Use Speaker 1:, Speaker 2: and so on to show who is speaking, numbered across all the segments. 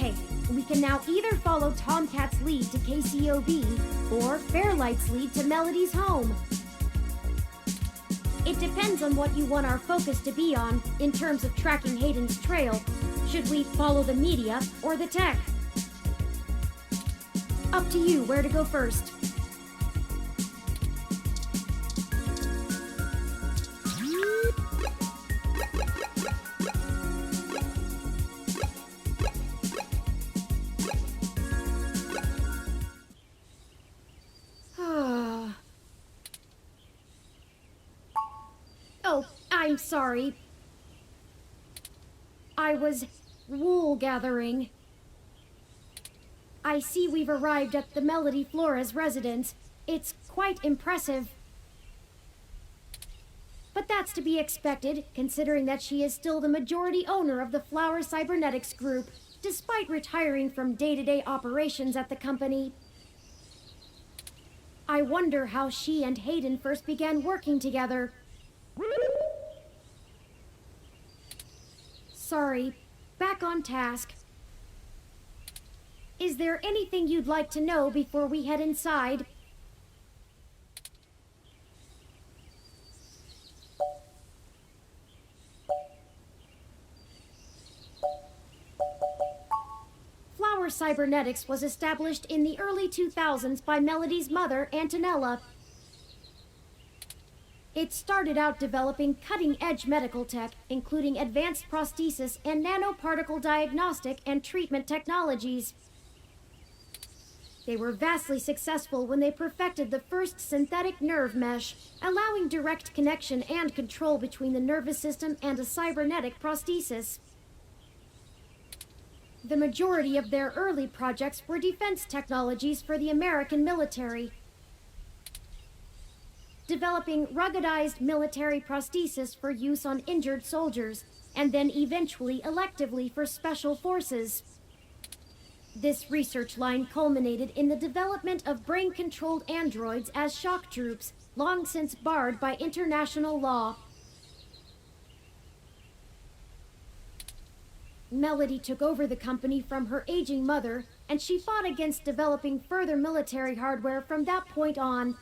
Speaker 1: Okay, we can now either follow Tomcat's lead to KCOB, or Fairlight's lead to Melody's home. It depends on what you want our focus to be on in terms of tracking Hayden's trail. Should we follow the media or the tech? Up to you where to go first. Oh, I'm sorry. I was wool gathering. I see we've arrived at the Melody Flores residence. It's quite impressive. But that's to be expected, considering that she is still the majority owner of the Flower Cybernetics Group, despite retiring from day-to-day operations at the company. I wonder how she and Hayden first began working together. Sorry, back on task. Is there anything you'd like to know before we head inside? Flower Cybernetics was established in the early 2000s by Melody's mother, Antonella. It started out developing cutting-edge medical tech, including advanced prosthesis and nanoparticle diagnostic and treatment technologies. They were vastly successful when they perfected the first synthetic nerve mesh, allowing direct connection and control between the nervous system and a cybernetic prosthesis. The majority of their early projects were defense technologies for the American military, developing ruggedized military prosthesis for use on injured soldiers, and then eventually electively for special forces. This research line culminated in the development of brain-controlled androids as shock troops, long since barred by international law. Melody took over the company from her aging mother, and she fought against developing further military hardware from that point on.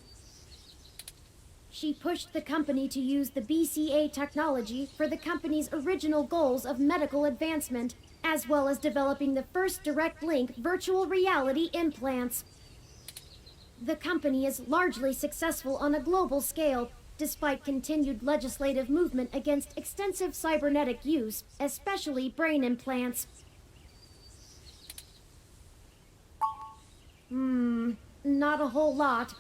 Speaker 1: She pushed the company to use the BCA technology for the company's original goals of medical advancement, as well as developing the first direct link virtual reality implants. The company is largely successful on a global scale, despite continued legislative movement against extensive cybernetic use, especially brain implants. Not a whole lot.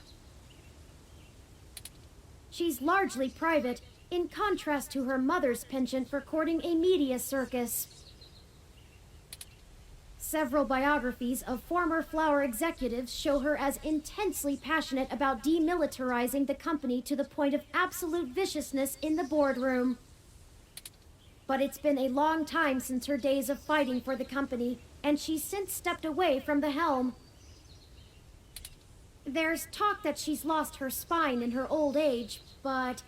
Speaker 1: She's largely private, in contrast to her mother's penchant for courting a media circus. Several biographies of former Flower executives show her as intensely passionate about demilitarizing the company to the point of absolute viciousness in the boardroom. But it's been a long time since her days of fighting for the company, and she's since stepped away from the helm. There's talk that she's lost her spine in her old age, but...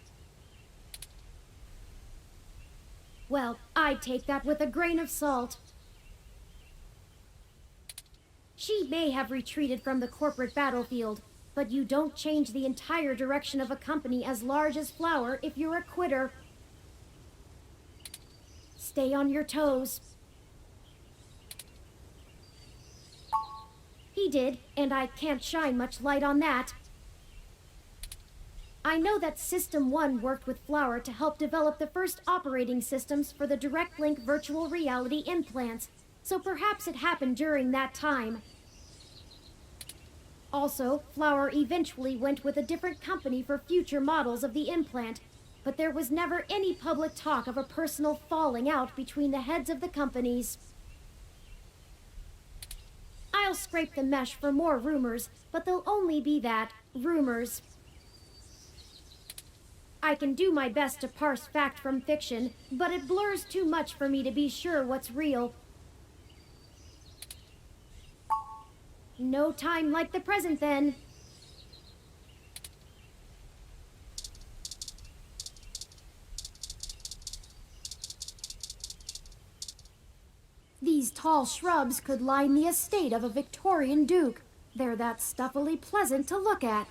Speaker 1: well, I'd take that with a grain of salt. She may have retreated from the corporate battlefield, but you don't change the entire direction of a company as large as Flower if you're a quitter. Stay on your toes. He did, and I can't shine much light on that. I know that System 1 worked with Flower to help develop the first operating systems for the direct link virtual reality implants, so perhaps it happened during that time. Also, Flower eventually went with a different company for future models of the implant, but there was never any public talk of a personal falling out between the heads of the companies. I'll scrape the mesh for more rumors, but they'll only be that, rumors. I can do my best to parse fact from fiction, but it blurs too much for me to be sure what's real. No time like the present, then.
Speaker 2: These
Speaker 1: tall shrubs could line the estate of a Victorian duke. They're that stuffily pleasant to look at.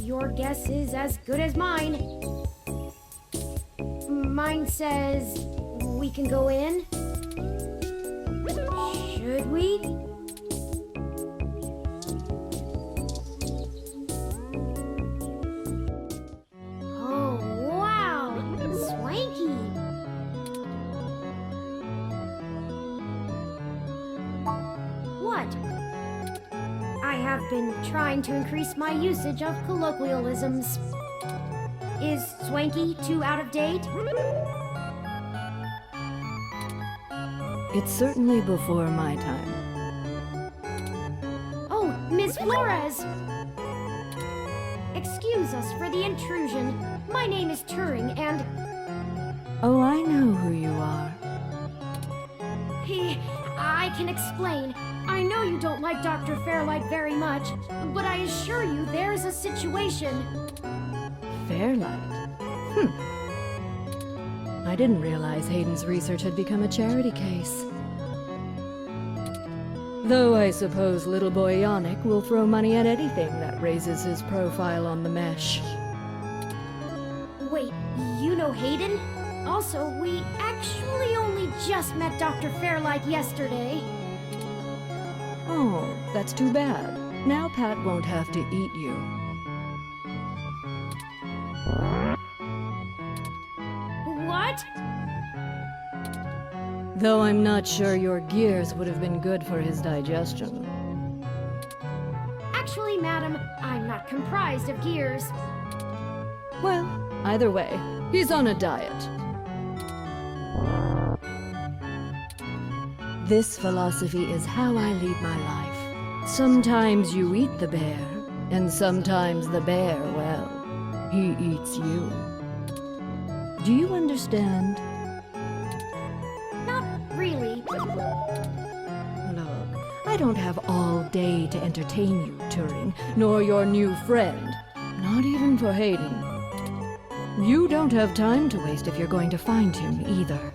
Speaker 1: Your guess is as good as mine. Mine says we can go in. Should we? Oh, wow! Swanky! What? I have been trying to increase my usage of colloquialisms. Is swanky too out of date?
Speaker 2: It's certainly before my time.
Speaker 1: Oh, Miss Flores! Excuse us for the intrusion. My name is Turing, and...
Speaker 2: Oh, I know who you are.
Speaker 1: I can explain. I know you don't like Dr. Fairlight very much, but I assure you there's a situation.
Speaker 2: Fairlight? I didn't realize Hayden's research had become a charity case. Though I suppose little boy Yannick will throw money at anything that raises his profile on the mesh.
Speaker 1: Wait, you know Hayden? Also, we actually only just met Dr. Fairlight yesterday.
Speaker 2: Oh, that's too bad. Now Pat won't have to eat you.
Speaker 1: What?
Speaker 2: Though I'm not sure your gears would have been good for his digestion.
Speaker 1: Actually, madam, I'm not comprised of gears.
Speaker 2: Well, either way, he's on a diet. This philosophy is how I lead my life. Sometimes you eat the bear, and sometimes the bear, well, he eats you. Do you understand?
Speaker 1: Not really.
Speaker 2: Look, I don't have all day to entertain you, Turing, nor your new friend. Not even for Hayden. You don't have time to waste if you're going to find him, either.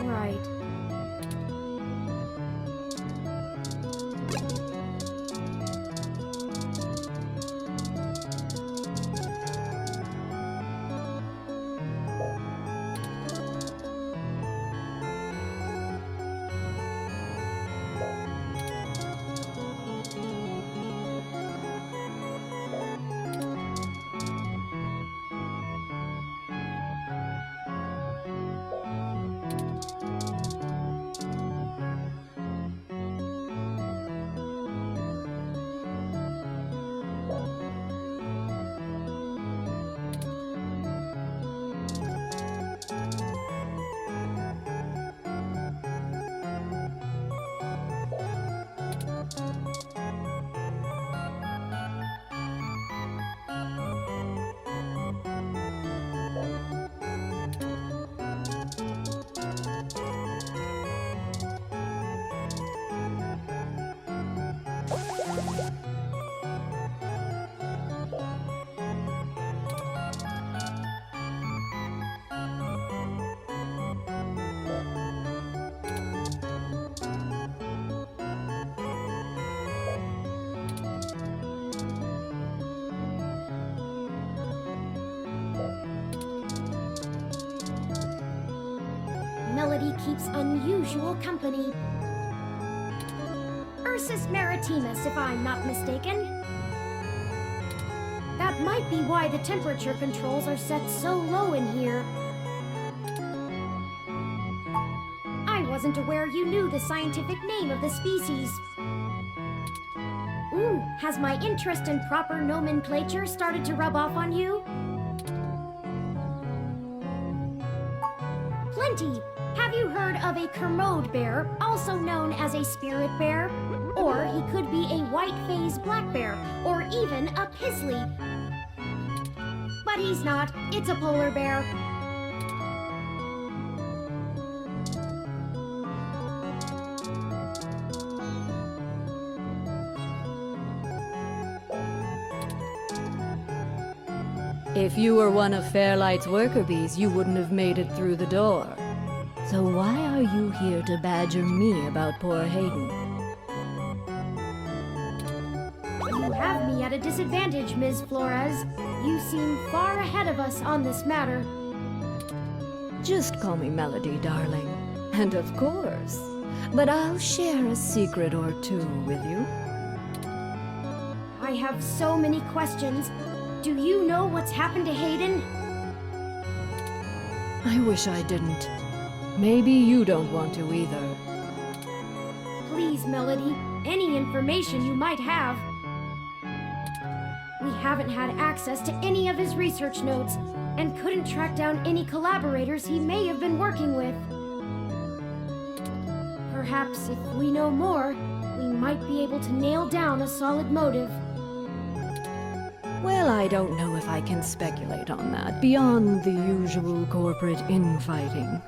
Speaker 1: Right. Melody keeps unusual company. Ursus maritimus, if I'm not mistaken. That might be why the temperature controls are set so low in here. I wasn't aware you knew the scientific name of the species. Ooh, has my interest in proper nomenclature started to rub off on you? Plenty. Have you heard of a Kermode bear, also known as a spirit bear? Or he could be a white-phased black bear, or even a pizzly. But he's not. It's a polar bear.
Speaker 2: If you were one of Fairlight's worker bees, you wouldn't have made it through the door. So why are you here to badger me about poor Hayden?
Speaker 1: You have me at a disadvantage, Ms. Flores. You seem far ahead of us on this matter.
Speaker 2: Just call me Melody, darling. And of course. But I'll share a secret or two with you.
Speaker 1: I have so many questions. Do you know what's happened to Hayden?
Speaker 2: I wish I didn't. Maybe you don't want to either.
Speaker 1: Please, Melody, any information you might have. We haven't had access to any of his research notes, and couldn't track down any collaborators he may have been working with. Perhaps if we know more, we might be able to nail down a solid motive.
Speaker 2: Well, I don't know if I can speculate on that, beyond the usual corporate infighting.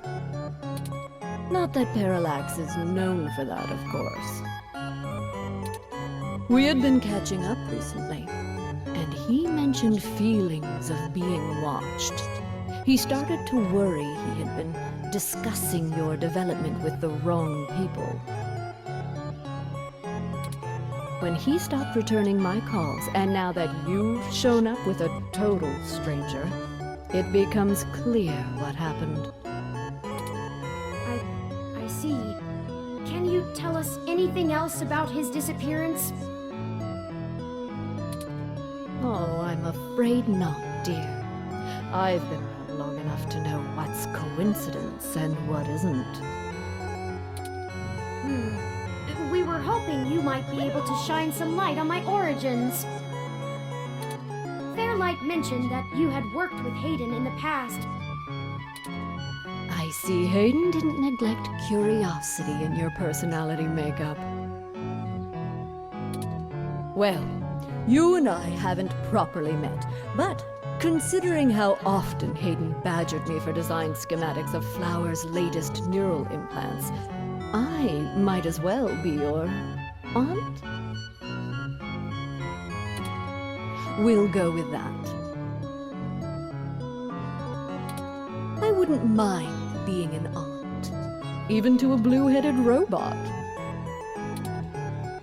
Speaker 2: Not that Parallax is known for that, of course. We had been catching up recently, and he mentioned feelings of being watched. He started to worry he had been discussing your development with the wrong people. When he stopped returning my calls, and now that you've shown up with a total stranger, it becomes clear what happened.
Speaker 1: I see. Can you tell us anything else about his disappearance?
Speaker 2: Oh, I'm afraid not, dear. I've been around long enough to know what's coincidence and what isn't.
Speaker 1: We were hoping you might be able to shine some light on my origins. Fairlight mentioned that you had worked with Hayden in the past.
Speaker 2: I see Hayden didn't neglect curiosity in your personality makeup. Well, you and I haven't properly met, but considering how often Hayden badgered me for design schematics of Flower's latest neural implants, I might as well be your aunt? We'll go with that. I wouldn't mind being an aunt, even to a blue-headed robot.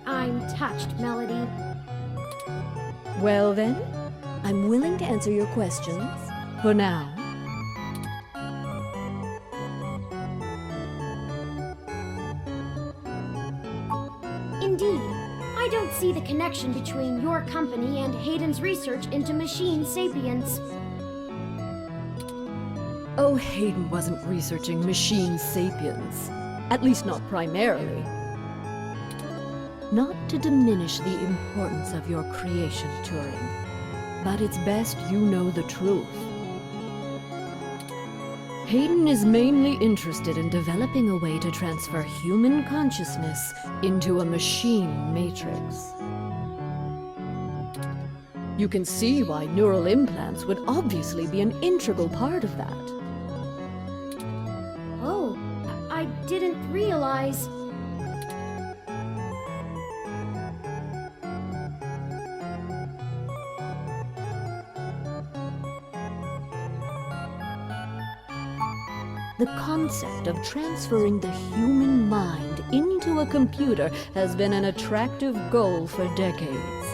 Speaker 1: I'm touched, Melody.
Speaker 2: Well then, I'm willing to answer your questions for now.
Speaker 1: Indeed, I don't see the connection between your company and Hayden's research into machine sapience.
Speaker 2: Oh, Hayden wasn't researching machine sapiens. At least not primarily. Not to diminish the importance of your creation, Turing, but it's best you know the truth. Hayden is mainly interested in developing a way to transfer human consciousness into a machine matrix. You can see why neural implants would obviously be an integral part of that.
Speaker 1: Oh, I didn't realize.
Speaker 2: The concept of transferring the human mind into a computer has been an attractive goal for decades.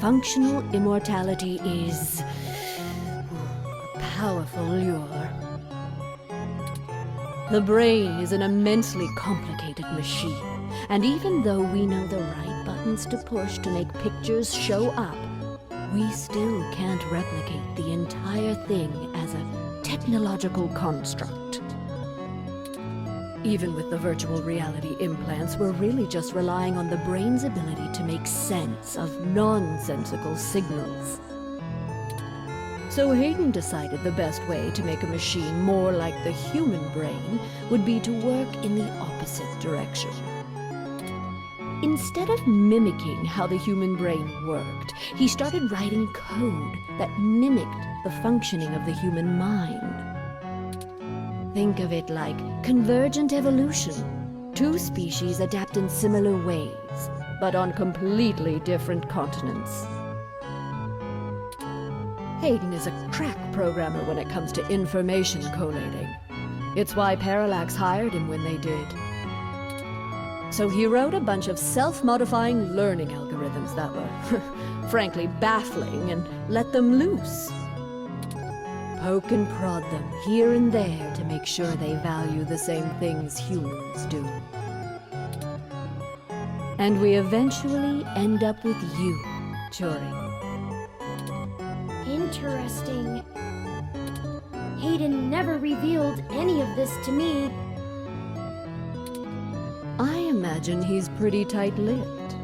Speaker 2: Functional immortality is a powerful lure. The brain is an immensely complicated machine, And even though we know the right buttons to push to make pictures show up, we still can't replicate the entire thing as a technological construct. Even with the virtual reality implants, we're really just relying on the brain's ability to make sense of nonsensical signals. So Hayden decided the best way to make a machine more like the human brain would be to work in the opposite direction. Instead of mimicking how the human brain worked, he started writing code that mimicked the functioning of the human mind. Think of it like convergent evolution. Two species adapt in similar ways, but on completely different continents. Hayden is a crack programmer when it comes to information collating. It's why Parallax hired him when they did. So he wrote a bunch of self-modifying learning algorithms that were, frankly, baffling and let them loose. Poke and prod them here and there to make sure they value the same things humans do. And we eventually end up with you, Turing.
Speaker 1: Interesting. Hayden never revealed any of this to me.
Speaker 2: I imagine he's pretty tight-lipped.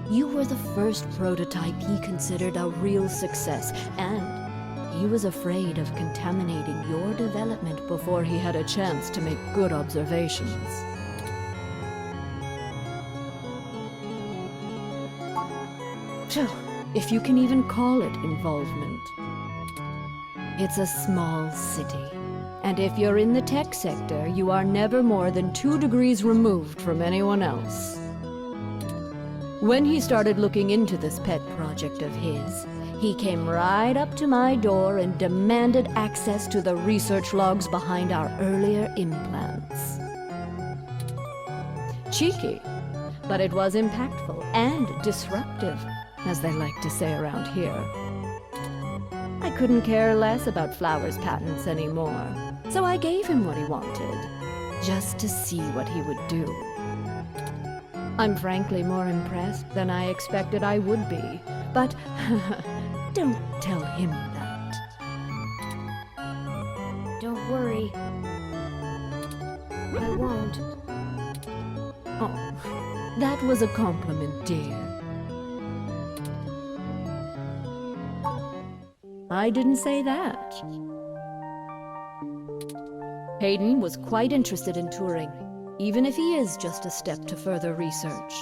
Speaker 2: You were the first prototype he considered a real success, and he was afraid of contaminating your development before he had a chance to make good observations. Phew, if you can even call it involvement. It's a small city. And if you're in the tech sector, you are never more than 2 degrees removed from anyone else. When he started looking into this pet project of his, he came right up to my door and demanded access to the research logs behind our earlier implants. Cheeky, but it was impactful and disruptive, as they like to say around here. I couldn't care less about Flowers' patents anymore, so I gave him what he wanted, just to see what he would do. I'm frankly more impressed than I expected I would be, but don't tell him that.
Speaker 1: Don't worry. I won't.
Speaker 2: Oh, that was a compliment, dear. I didn't say that. Hayden was quite interested in Turing, even if he is just a step to further research.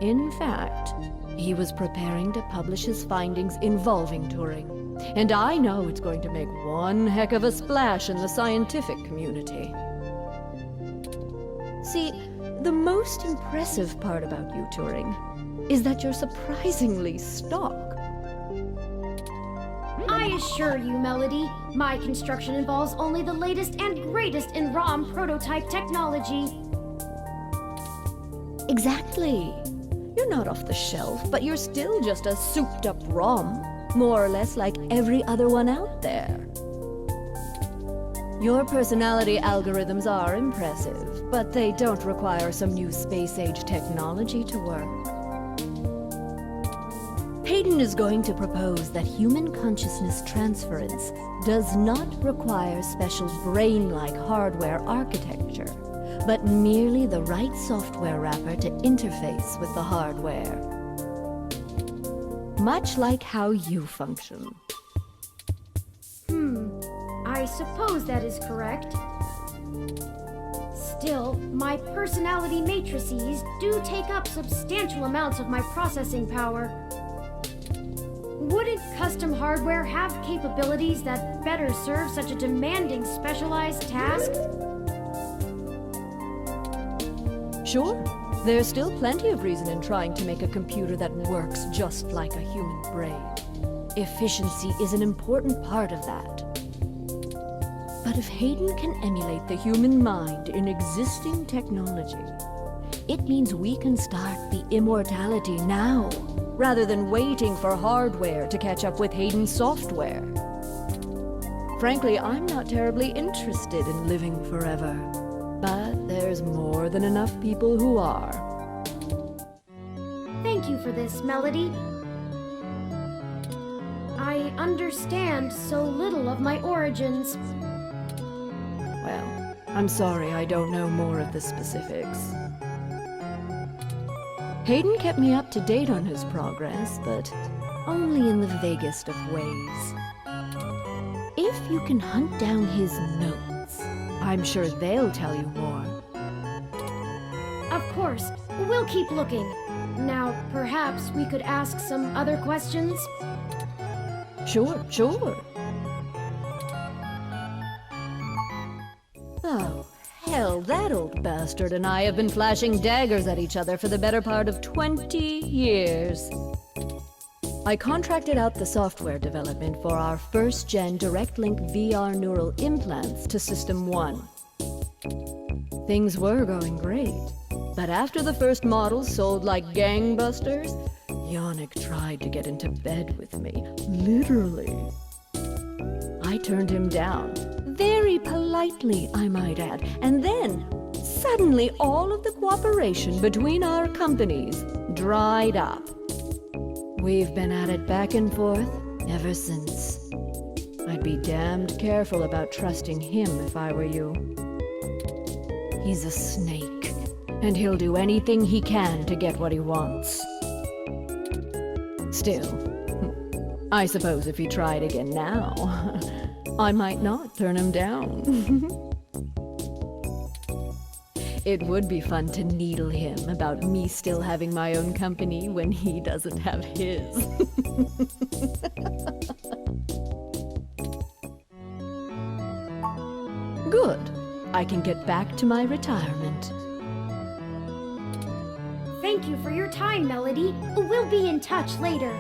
Speaker 2: In fact, he was preparing to publish his findings involving Turing, and I know it's going to make one heck of a splash in the scientific community. See, the most impressive part about you, Turing, is that you're surprisingly stock.
Speaker 1: I assure you, Melody, my construction involves only the latest and greatest in ROM prototype technology.
Speaker 2: Exactly. You're not off the shelf, but you're still just a souped-up ROM, more or less like every other one out there. Your personality algorithms are impressive, but they don't require some new space-age technology to work. Hayden is going to propose that human consciousness transference does not require special brain-like hardware architecture, but merely the right software wrapper to interface with the hardware. Much like how you function.
Speaker 1: I suppose that is correct. Still, my personality matrices do take up substantial amounts of my processing power. Wouldn't custom hardware have capabilities that better serve such a demanding specialized task?
Speaker 2: Sure, there's still plenty of reason in trying to make a computer that works just like a human brain. Efficiency is an important part of that. But if Hayden can emulate the human mind in existing technology, it means we can start the immortality now, rather than waiting for hardware to catch up with Hayden's software. Frankly, I'm not terribly interested in living forever. But there's more than enough people who are.
Speaker 1: Thank you for this, Melody. I understand so little of my origins.
Speaker 2: Well, I'm sorry I don't know more of the specifics. Hayden kept me up to date on his progress, but only in the vaguest of ways. If you can hunt down his notes, I'm sure they'll tell you more.
Speaker 1: Of course, we'll keep looking. Now, perhaps we could ask some other questions?
Speaker 2: Sure. Oh, hell, that old bastard and I have been flashing daggers at each other for the better part of 20 years. I contracted out the software development for our first-gen direct-link VR neural implants to System 1. Things were going great, but after the first models sold like gangbusters, Yannick tried to get into bed with me, literally. I turned him down, very politely, I might add, and then, suddenly all of the cooperation between our companies dried up. We've been at it back and forth ever since. I'd be damned careful about trusting him if I were you. He's a snake, and he'll do anything he can to get what he wants. Still, I suppose if he tried again now, I might not turn him down. It would be fun to needle him about me still having my own company when he doesn't have his. Good. I can get back to my retirement.
Speaker 1: Thank you for your time, Melody. We'll be in touch later.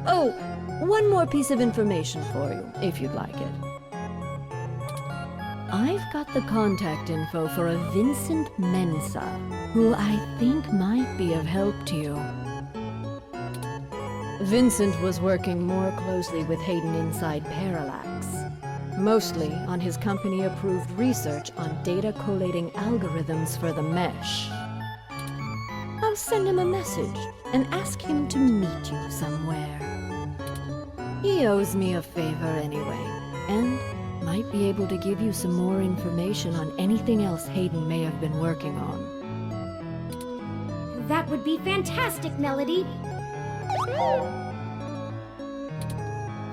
Speaker 2: Oh, one more piece of information for you, if you'd like it. I've got the contact info for a Vincent Mensa, who I think might be of help to you. Vincent was working more closely with Hayden inside Parallax, mostly on his company-approved research on data collating algorithms for the mesh. I'll send him a message and ask him to meet you somewhere. He owes me a favor anyway, and might be able to give you some more information on anything else Hayden may have been working on.
Speaker 1: That would be fantastic, Melody.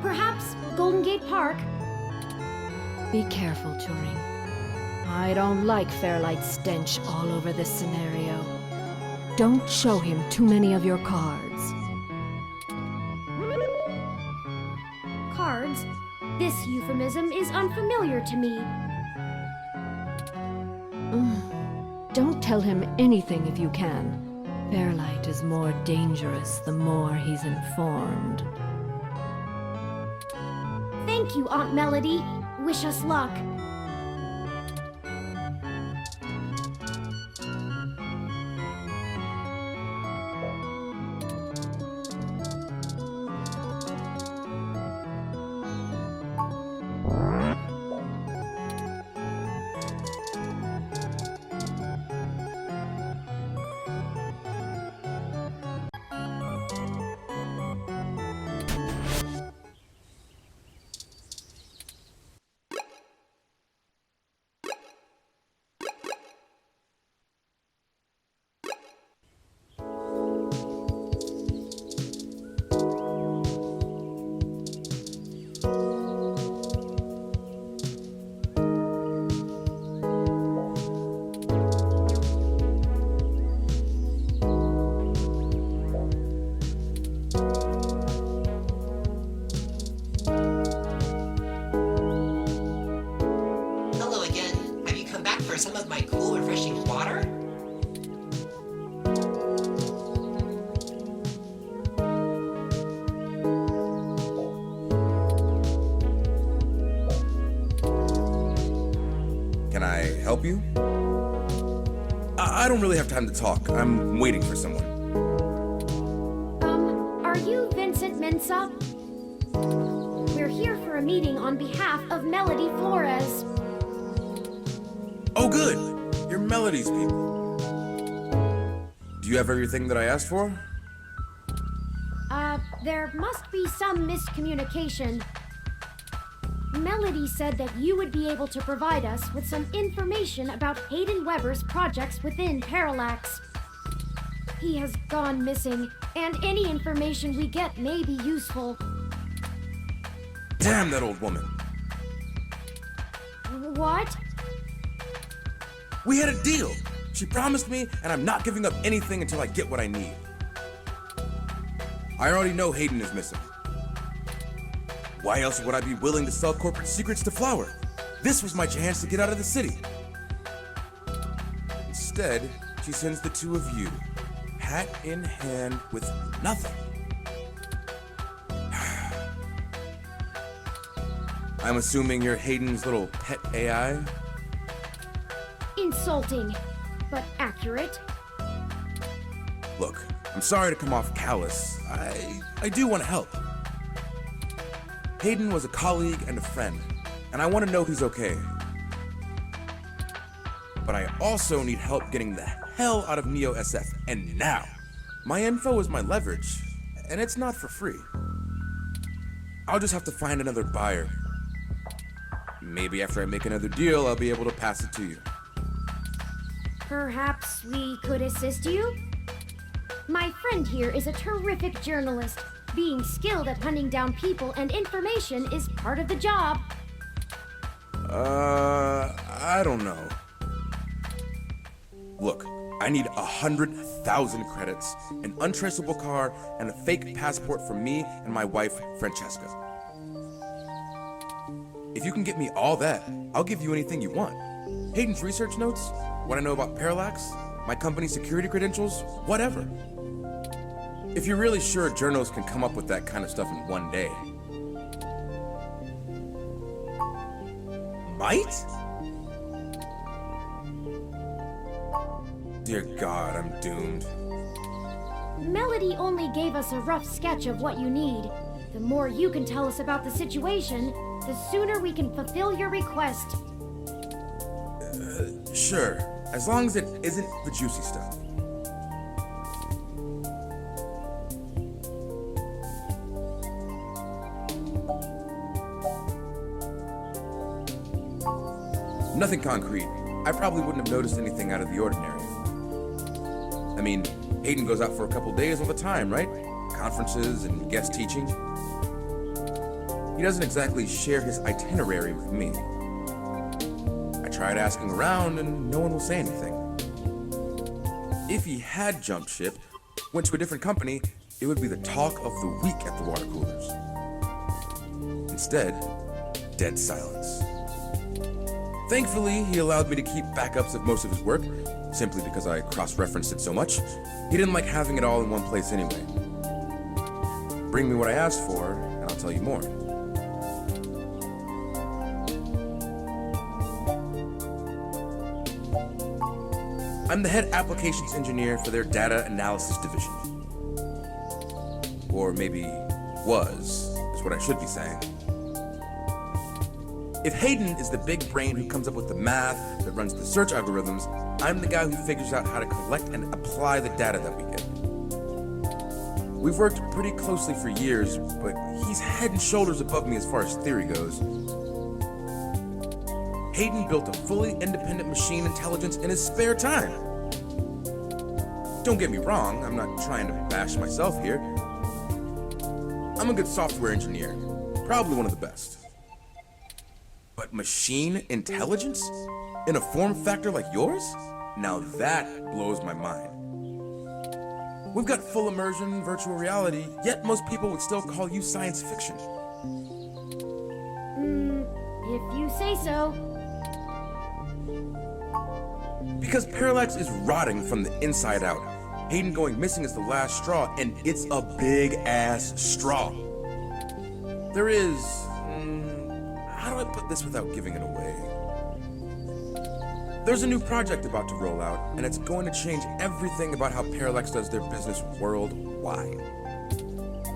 Speaker 1: Perhaps Golden Gate Park?
Speaker 2: Be careful, Turing. I don't like Fairlight's stench all over this scenario. Don't show him too many of your cards.
Speaker 1: Cards? This euphemism is unfamiliar to me.
Speaker 2: Don't tell him anything if you can. Fairlight is more dangerous the more he's informed.
Speaker 1: Thank you, Aunt Melody. Wish us luck.
Speaker 3: Some of my cool, refreshing water?
Speaker 4: Can I help you? I don't really have time to talk. I'm waiting for someone.
Speaker 1: Are you Vincent Mensa? We're here for a meeting on behalf of Melody Flores.
Speaker 4: Oh, good. You're Melody's people. Do you have everything that I asked for?
Speaker 1: There must be some miscommunication. Melody said that you would be able to provide us with some information about Hayden Weber's projects within Parallax. He has gone missing, and any information we get may be useful.
Speaker 4: Damn that old woman.
Speaker 1: What?
Speaker 4: We had a deal. She promised me, and I'm not giving up anything until I get what I need. I already know Hayden is missing. Why else would I be willing to sell corporate secrets to Flower? This was my chance to get out of the city. Instead, she sends the two of you, hat in hand with nothing. I'm assuming you're Hayden's little pet AI?
Speaker 1: Insulting, but accurate.
Speaker 4: Look, I'm sorry to come off callous. I do want to help. Hayden was a colleague and a friend, and I want to know he's okay. But I also need help getting the hell out of Neo SF, and now. My info is my leverage, and it's not for free. I'll just have to find another buyer. Maybe after I make another deal, I'll be able to pass it to you.
Speaker 1: Perhaps we could assist you? My friend here is a terrific journalist. Being skilled at hunting down people and information is part of the job.
Speaker 4: I don't know. Look, I need 100,000 credits, an untraceable car, and a fake passport for me and my wife, Francesca. If you can get me all that, I'll give you anything you want. Hayden's research notes, what I know about Parallax, my company's security credentials, whatever. If you're really sure journalists can come up with that kind of stuff in one day. Might? Dear God, I'm doomed.
Speaker 1: Melody only gave us a rough sketch of what you need. The more you can tell us about the situation, the sooner we can fulfill your request.
Speaker 4: Sure, as long as it isn't the juicy stuff. Nothing concrete. I probably wouldn't have noticed anything out of the ordinary. I mean, Hayden goes out for a couple days all the time, right? Conferences and guest teaching. He doesn't exactly share his itinerary with me. I tried asking around and no one will say anything. If he had jumped ship, went to a different company, it would be the talk of the week at the water coolers. Instead, dead silence. Thankfully, he allowed me to keep backups of most of his work, simply because I cross-referenced it so much. He didn't like having it all in one place anyway. Bring me what I asked for, and I'll tell you more. I'm the head applications engineer for their data analysis division. Or maybe was, is what I should be saying. If Hayden is the big brain who comes up with the math that runs the search algorithms, I'm the guy who figures out how to collect and apply the data that we get. We've worked pretty closely for years, but he's head and shoulders above me as far as theory goes. Hayden built a fully independent machine intelligence in his spare time. Don't get me wrong, I'm not trying to bash myself here. I'm a good software engineer, probably one of the best. But machine intelligence? In a form factor like yours? Now that blows my mind. We've got full immersion, virtual reality, yet most people would still call you science fiction.
Speaker 1: If you say so.
Speaker 4: Because Parallax is rotting from the inside out. Hayden going missing is the last straw, and it's a big-ass straw. There is... how do I put this without giving it away? There's a new project about to roll out, and it's going to change everything about how Parallax does their business worldwide.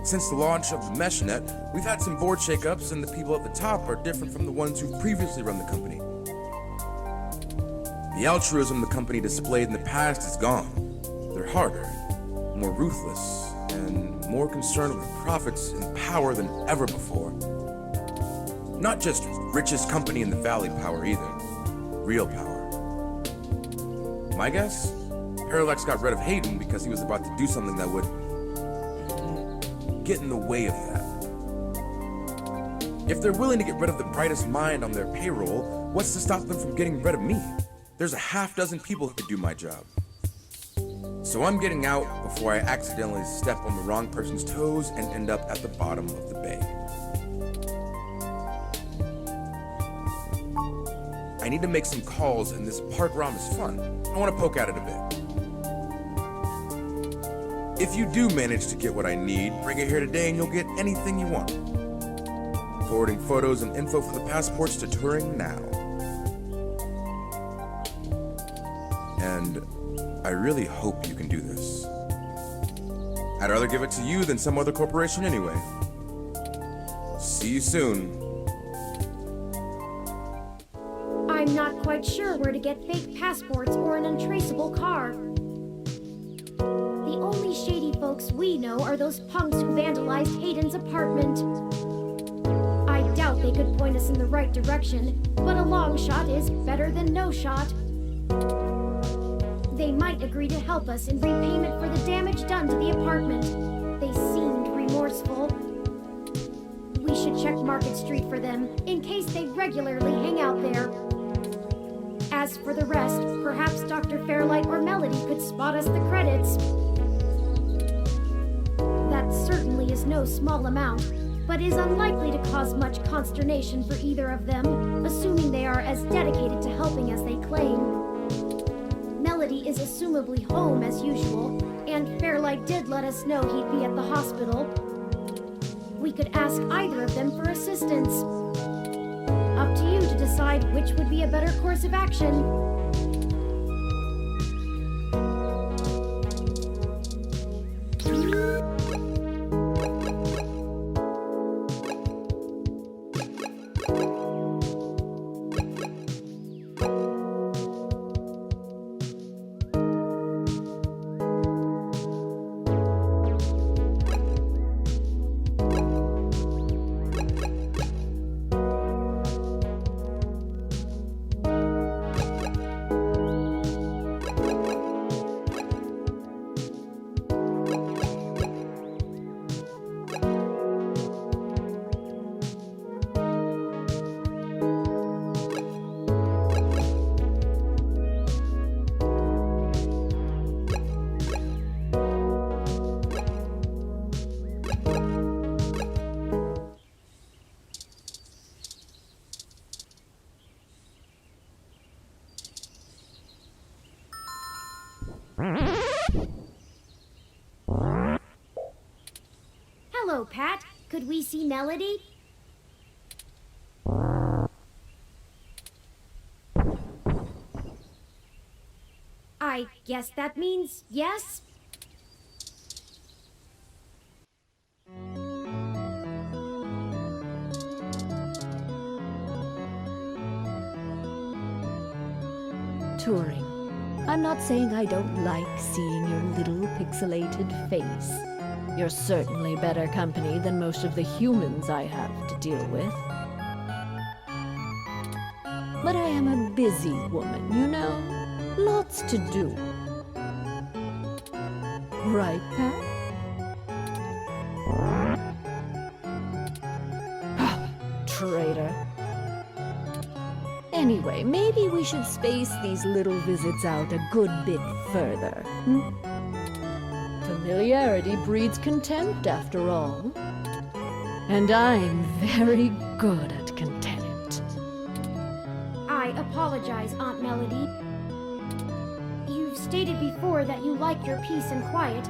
Speaker 4: Since the launch of the MeshNet, we've had some board shakeups, and the people at the top are different from the ones who've previously run the company. The altruism the company displayed in the past is gone. They're harder, more ruthless, and more concerned with profits and power than ever before. Not just richest company in the valley power either. Real power. My guess? Parallax got rid of Hayden because he was about to do something that would get in the way of that. If they're willing to get rid of the brightest mind on their payroll, what's to stop them from getting rid of me? There's a half dozen people who could do my job. So I'm getting out before I accidentally step on the wrong person's toes and end up at the bottom of the bay. I need to make some calls, and this park ROM is fun. I want to poke at it a bit. If you do manage to get what I need, bring it here today and you'll get anything you want. Forwarding photos and info for the passports to Turing now. And I really hope you can do this. I'd rather give it to you than some other corporation anyway. See you soon.
Speaker 1: I'm not quite sure where to get fake passports or an untraceable car. The only shady folks we know are those punks who vandalized Hayden's apartment. I doubt they could point us in the right direction, but a long shot is better than no shot. They might agree to help us in repayment for the damage done to the apartment. They seemed remorseful. We should check Market Street for them, in case they regularly hang out there. As for the rest, perhaps Dr. Fairlight or Melody could spot us the credits. That certainly is no small amount, but is unlikely to cause much consternation for either of them, assuming they are as dedicated to helping as they claim. Melody is assumably home as usual, and Fairlight did let us know he'd be at the hospital. We could ask either of them for assistance. Up to you to decide which would be a better course of action. Hello, Pat. Could we see Melody? I guess that means yes?
Speaker 2: Turing, I'm not saying I don't like seeing your little pixelated face. You're certainly better company than most of the humans I have to deal with. But I am a busy woman, you know? Lots to do. Right, Pat? Traitor. Anyway, maybe we should space these little visits out a good bit further. Familiarity breeds contempt, after all. And I'm very good at contempt.
Speaker 1: I apologize, Aunt Melody. You've stated before that you like your peace and quiet,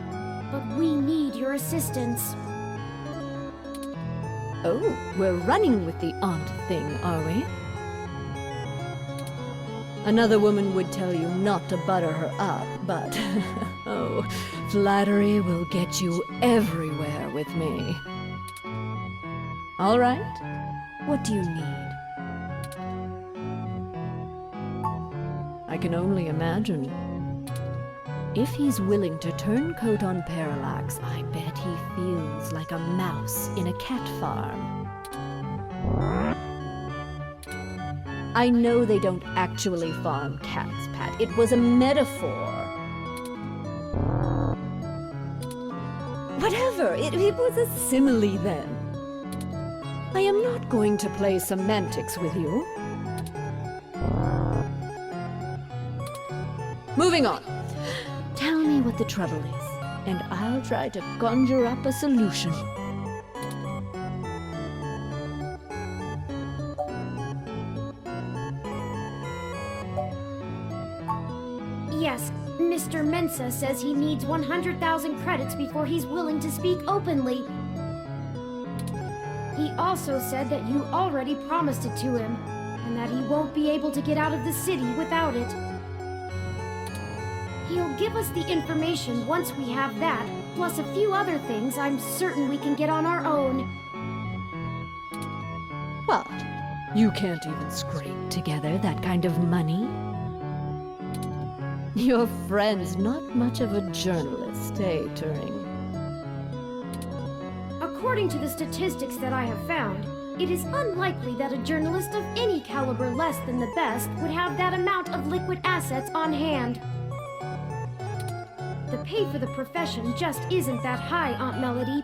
Speaker 1: but we need your assistance.
Speaker 2: Oh, we're running with the aunt thing, are we? Another woman would tell you not to butter her up, but oh, flattery will get you everywhere with me. All right, what do you need? I can only imagine. If he's willing to turn coat on Parallax, I bet he feels like a mouse in a cat farm. I know they don't actually farm cats, Pat. It was a metaphor. Whatever, it was a simile then. I am not going to play semantics with you. Moving on. Tell me what the trouble is, and I'll try to conjure up a solution.
Speaker 1: Yes, Mr. Mensa says he needs 100,000 credits before he's willing to speak openly. He also said that you already promised it to him, and that he won't be able to get out of the city without it. He'll give us the information once we have that, plus a few other things I'm certain we can get on our own.
Speaker 2: What? You can't even scrape together that kind of money? Your friend's not much of a journalist, eh, Turing?
Speaker 1: According to the statistics that I have found, it is unlikely that a journalist of any caliber less than the best would have that amount of liquid assets on hand. The pay for the profession just isn't that high, Aunt Melody.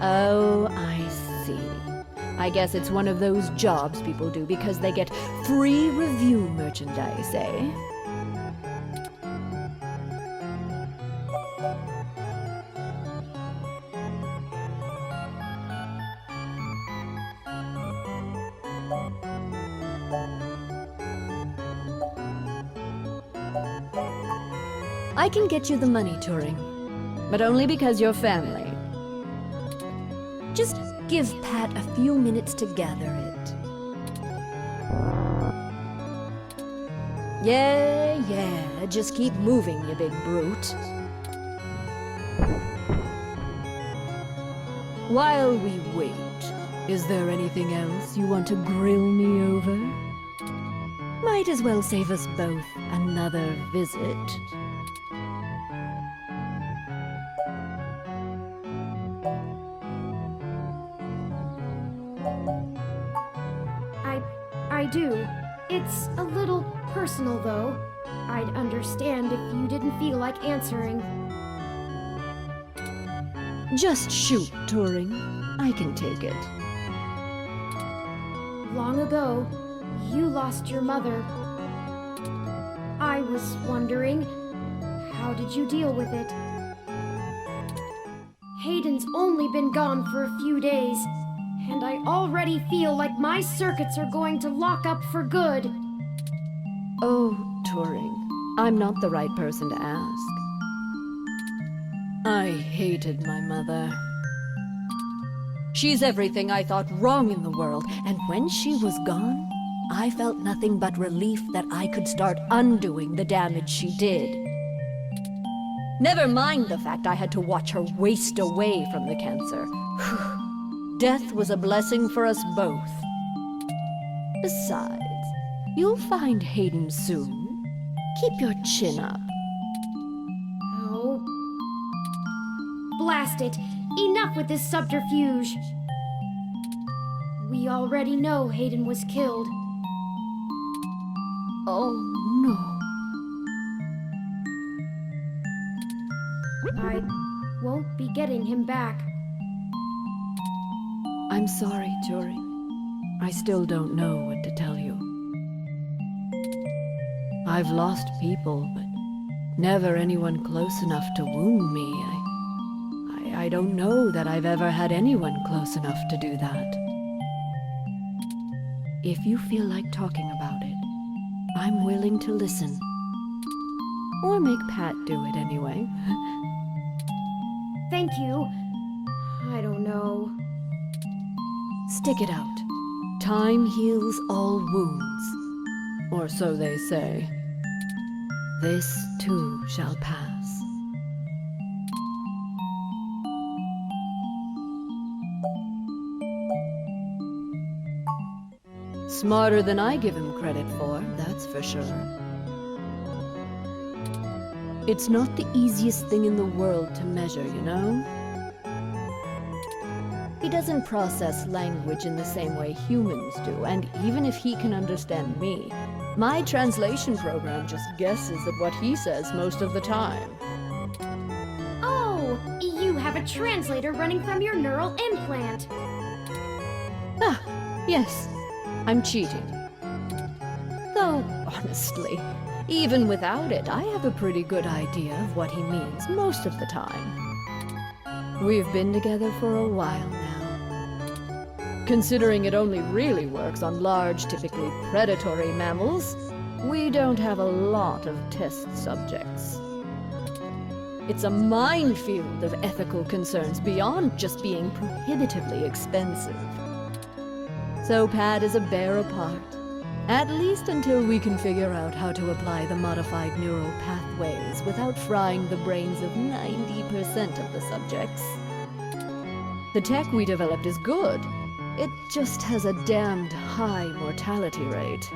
Speaker 2: Oh, I see. I guess it's one of those jobs people do because they get free review merchandise, eh? I can get you the money, Turing, but only because you're family. Just give Pat a few minutes to gather it. Yeah, just keep moving, you big brute. While we wait, is there anything else you want to grill me over? Might as well save us both another visit.
Speaker 1: I do. It's a little personal, though. I'd understand if you didn't feel like answering.
Speaker 2: Just shoot, Turing. I can take it.
Speaker 1: Long ago, you lost your mother. I was wondering, how did you deal with it? Hayden's only been gone for a few days, and I already feel like my circuits are going to lock up for good.
Speaker 2: Oh, Turing, I'm not the right person to ask. I hated my mother. She's everything I thought wrong in the world, and when she was gone, I felt nothing but relief that I could start undoing the damage she did. Never mind the fact I had to watch her waste away from the cancer. Death was a blessing for us both. Besides, you'll find Hayden soon. Keep your chin up.
Speaker 1: Oh. Blast it! Enough with this subterfuge! We already know Hayden was killed.
Speaker 2: Oh, no.
Speaker 1: I won't be getting him back.
Speaker 2: I'm sorry, Turing. I still don't know what to tell you. I've lost people, but never anyone close enough to wound me. I don't know that I've ever had anyone close enough to do that. If you feel like talking about it, I'm willing to listen. Or make Pat do it anyway.
Speaker 1: Thank you. I don't know.
Speaker 2: Stick it out. Time heals all wounds, or so they say. This too shall pass. Smarter than I give him credit for, that's for sure. It's not the easiest thing in the world to measure, you know? He doesn't process language in the same way humans do, and even if he can understand me, my translation program just guesses at what he says most of the time.
Speaker 1: Oh, you have a translator running from your neural implant.
Speaker 2: Ah, yes, I'm cheating. Though, honestly, even without it, I have a pretty good idea of what he means most of the time. We've been together for a while now. Considering it only really works on large, typically predatory mammals, we don't have a lot of test subjects. It's a minefield of ethical concerns beyond just being prohibitively expensive. So Pat is a bear apart, at least until we can figure out how to apply the modified neural pathways without frying the brains of 90% of the subjects. The tech we developed is good. It just has a damned high mortality rate.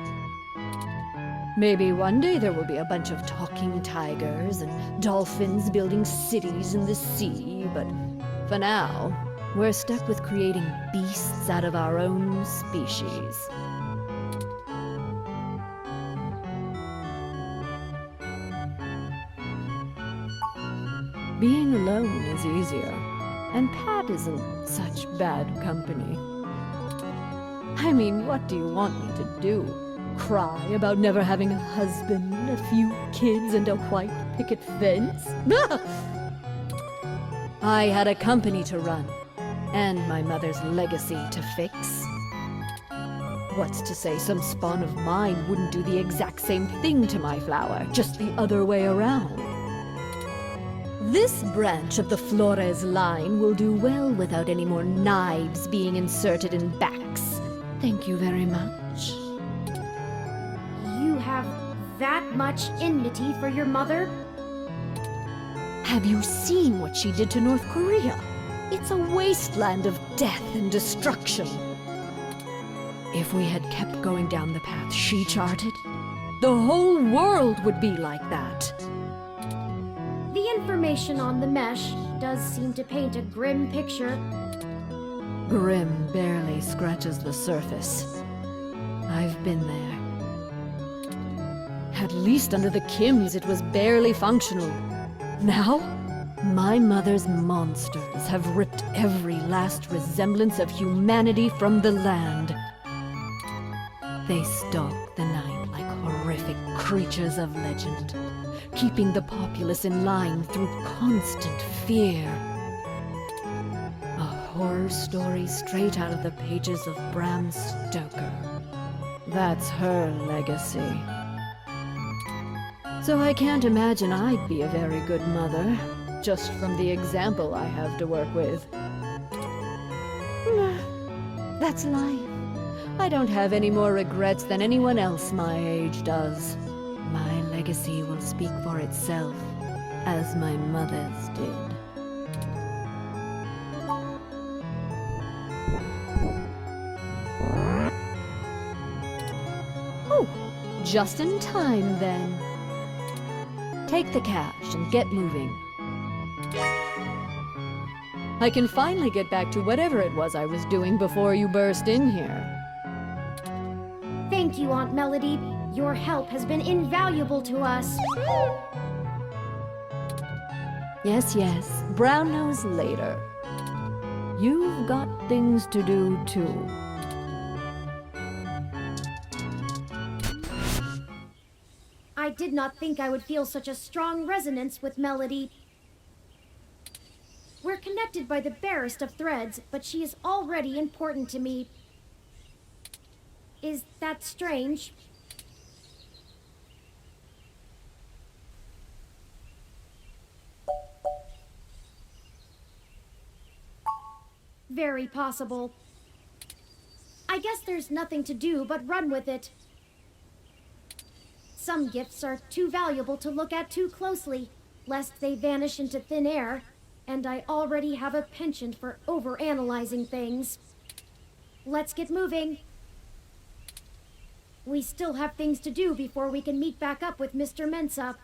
Speaker 2: Maybe one day there will be a bunch of talking tigers and dolphins building cities in the sea, but for now, we're stuck with creating beasts out of our own species. Being alone is easier, and Pat isn't such bad company. I mean, what do you want me to do? Cry about never having a husband, a few kids, and a white picket fence? I had a company to run, and my mother's legacy to fix. What's to say some spawn of mine wouldn't do the exact same thing to my flower, just the other way around? This branch of the Flores line will do well without any more knives being inserted in backs. Thank you very much.
Speaker 1: You have that much enmity for your mother?
Speaker 2: Have you seen what she did to North Korea? It's a wasteland of death and destruction. If we had kept going down the path she charted, the whole world would be like that.
Speaker 1: The information on the mesh does seem to paint a grim picture.
Speaker 2: Grim barely scratches the surface. I've been there. At least under the Kims it was barely functional. Now, my mother's monsters have ripped every last resemblance of humanity from the land. They stalk the night like horrific creatures of legend, keeping the populace in line through constant fear. A horror story straight out of the pages of Bram Stoker. That's her legacy. So I can't imagine I'd be a very good mother, just from the example I have to work with. That's life. I don't have any more regrets than anyone else my age does. My legacy will speak for itself, as my mother's did. Oh, just in time then. Take the cash and get moving. I can finally get back to whatever it was I was doing before you burst in here.
Speaker 1: Thank you, Aunt Melody. Your help has been invaluable to us.
Speaker 2: Yes, yes. Brown knows later. You've got things to do, too.
Speaker 1: I did not think I would feel such a strong resonance with Melody. We're connected by the barest of threads, but she is already important to me. Is that strange? Very possible. I guess there's nothing to do but run with it. Some gifts are too valuable to look at too closely, lest they vanish into thin air, and I already have a penchant for overanalyzing things. Let's get moving. We still have things to do before we can meet back up with Mr. Mensa.